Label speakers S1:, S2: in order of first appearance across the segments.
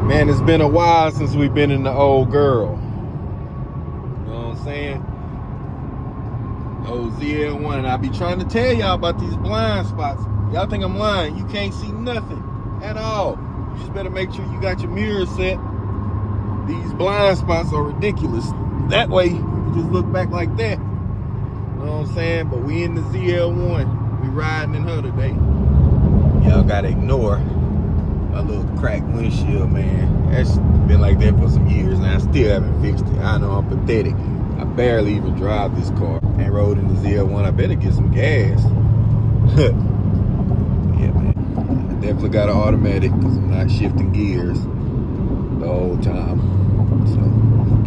S1: Man, it's been a while since we've been in the old girl. You know what I'm saying? Old ZL1. And I be trying to tell y'all about these blind spots. Y'all think I'm lying. You can't see nothing at all. You just better make sure you got your mirror set. These blind spots are ridiculous. That way, you just look back like that. You know what I'm saying? But we in the ZL1. We riding in her today. Y'all gotta ignore my little cracked windshield, man. That's been like that for some years now. I still haven't fixed it. I know I'm pathetic. I barely even drive this car. And rode in the ZL1. I better get some gas. Yeah, man. I definitely got an automatic because I'm not shifting gears the whole time. So,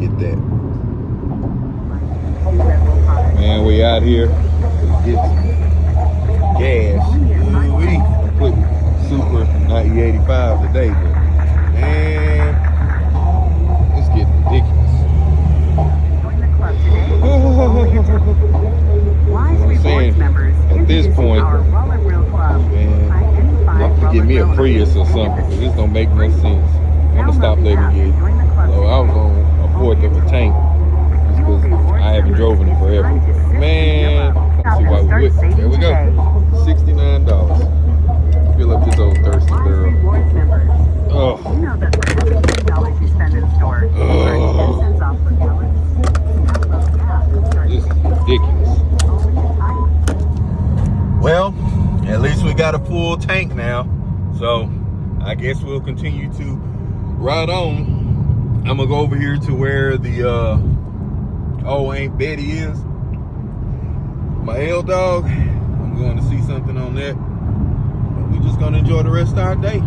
S1: get that. Man, we out here. Let's get some gas. We put Super 9085 today, but man, it's getting ridiculous. I'm saying, at this point, man, I'm gonna get me a Prius or something, because this don't make no sense. I'm gonna stop letting it get low. I was on a fourth of a tank just because I haven't driven it forever. Man, let's see why we would. There we go. $69. Fill up this old thirsty girl. Oh. This is ridiculous. Well, at least we got a full tank now. So I guess we'll continue to ride on. I'm gonna go over here to where the old Aunt Betty is. My L-Dog. I'm going to see something on that. We're just gonna enjoy the rest of our day.